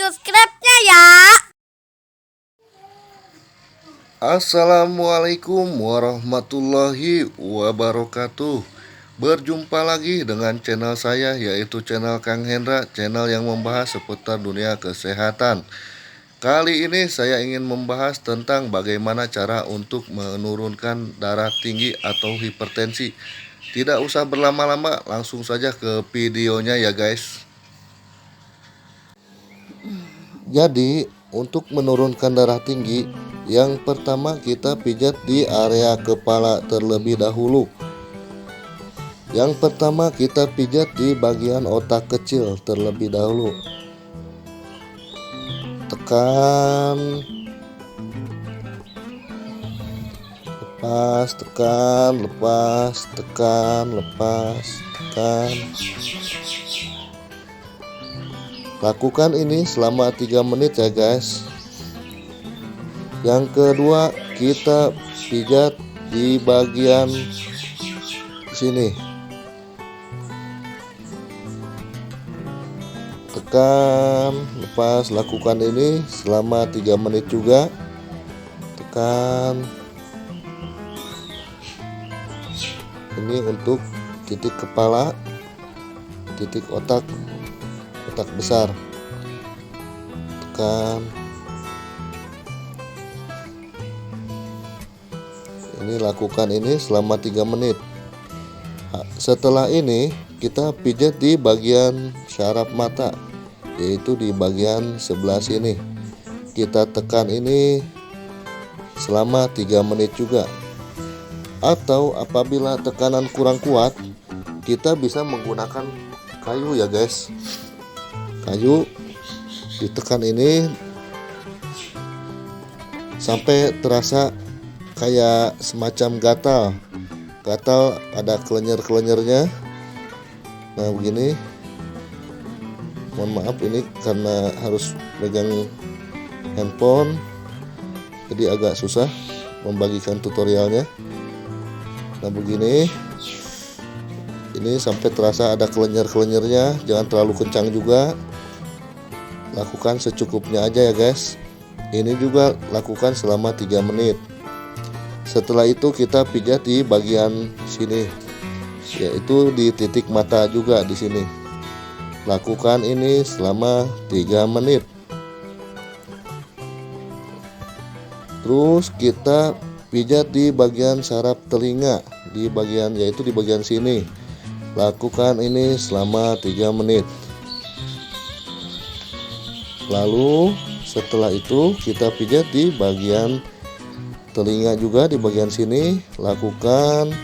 subscribe-nya ya. Assalamualaikum warahmatullahi wabarakatuh. Berjumpa lagi dengan channel saya, yaitu channel Kang Hendra, channel yang membahas seputar dunia kesehatan. Kali ini saya ingin membahas tentang bagaimana cara untuk menurunkan darah tinggi atau hipertensi. Tidak usah berlama-lama, langsung saja ke videonya ya guys. Jadi untuk menurunkan darah tinggi, yang pertama kita pijat di area kepala terlebih dahulu. Yang pertama kita pijat di bagian otak kecil terlebih dahulu. Tekan, lepas, tekan, lepas, tekan, lepas, tekan. Lakukan ini selama 3 menit ya guys. Yang kedua, kita pijat di bagian sini. Tekan, lepas, lakukan ini selama 3 menit juga. Tekan. Ini untuk titik kepala, titik otak besar. Tekan. Ini lakukan ini selama 3 menit. Setelah ini kita pijat di bagian syaraf mata, yaitu di bagian sebelah sini. Kita tekan ini selama 3 menit juga. Atau apabila tekanan kurang kuat, kita bisa menggunakan kayu ya guys. Kayu ditekan ini sampai terasa kayak semacam gatal ada kelenyer-kelenyernya. Nah begini, mohon maaf ini karena harus pegang handphone, jadi agak susah membagikan tutorialnya. Nah begini, ini sampai terasa ada kelenyer-kelenyernya, jangan terlalu kencang juga, lakukan secukupnya aja ya guys. Ini juga lakukan selama 3 menit. Setelah itu kita pijat di bagian sini, yaitu di titik mata juga di sini. Lakukan ini selama 3 menit. Terus kita pijat di bagian saraf telinga, yaitu di bagian sini. Lakukan ini selama 3 menit. Lalu setelah itu kita pijat di bagian telinga juga di bagian sini. Lakukan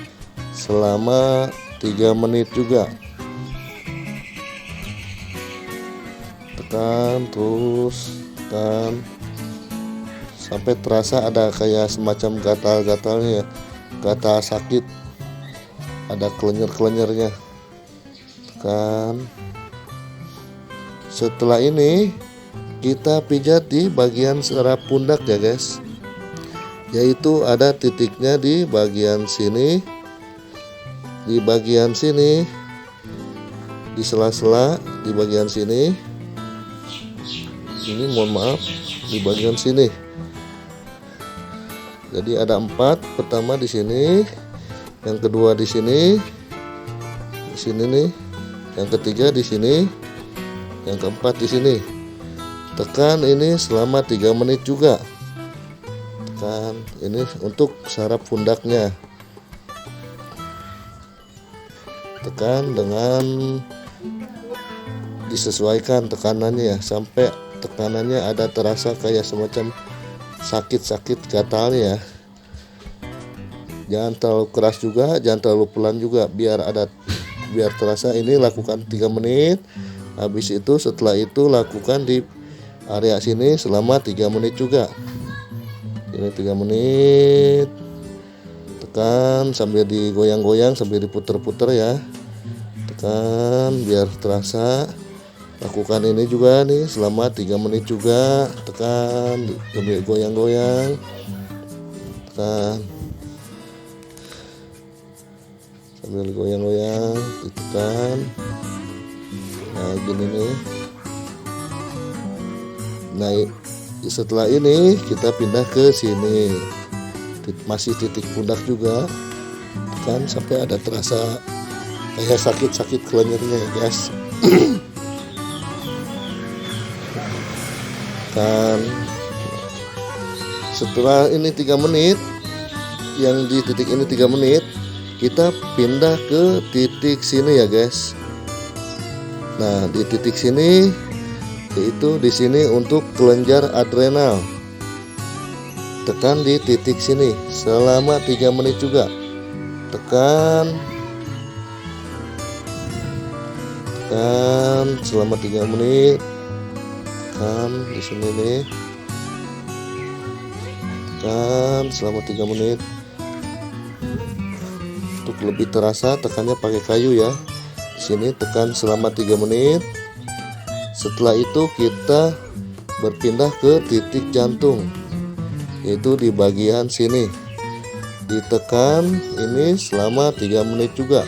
selama 3 menit juga. Tekan terus, tekan sampai terasa ada kayak semacam gatal-gatalnya, gatal sakit, ada kelenyer-kelenyernya. Tekan. Setelah ini kita pijat di bagian saraf pundak ya guys, yaitu ada titiknya di bagian sini, di bagian sini, di sela-sela di bagian sini. Ini mohon maaf, di bagian sini. Jadi ada 4, pertama di sini, yang kedua di sini nih, yang ketiga di sini, yang keempat di sini. Tekan ini selama 3 menit juga. Tekan ini untuk saraf pundaknya. Tekan dengan disesuaikan tekanannya sampai tekanannya ada terasa kayak semacam sakit-sakit gatalnya. Jangan terlalu keras juga, jangan terlalu pelan juga, biar terasa. Ini lakukan 3 menit. Habis itu setelah itu lakukan di area sini selama 3 menit juga. Ini 3 menit. Tekan sambil digoyang-goyang, sambil diputer-puter ya. Tekan biar terasa. Lakukan ini juga nih selama 3 menit juga. Tekan sambil goyang-goyang. Tekan sambil goyang-goyang, ditekan. Nah gini nih. Nah, setelah ini kita pindah ke sini, masih titik pundak juga, kan sampai ada terasa kayak sakit-sakit kelenjarnya ya guys. Kan setelah ini 3 menit, yang di titik ini 3 menit, kita pindah ke titik sini ya guys. Nah, di titik sini, yaitu di sini untuk kelenjar adrenal. Tekan di titik sini selama 3 menit juga. Tekan selama 3 menit. Tekan di sini nih. Tekan selama 3 menit. Untuk lebih terasa, tekannya pakai kayu ya. Sini tekan selama 3 menit. Setelah itu kita berpindah ke titik jantung, yaitu di bagian sini. Ditekan ini selama 3 menit juga.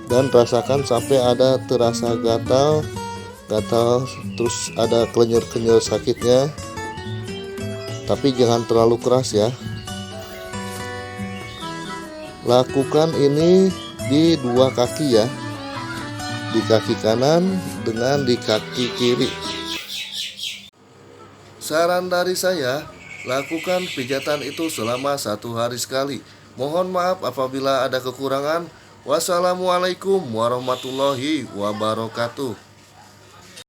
Dan rasakan sampai ada terasa gatal, terus ada kelenjar-kelenjar sakitnya. Tapi jangan terlalu keras ya. Lakukan ini di 2 kaki ya, di kaki kanan dengan di kaki kiri. Saran dari saya, lakukan pijatan itu selama 1 hari sekali. Mohon maaf apabila ada kekurangan. Wassalamualaikum warahmatullahi wabarakatuh.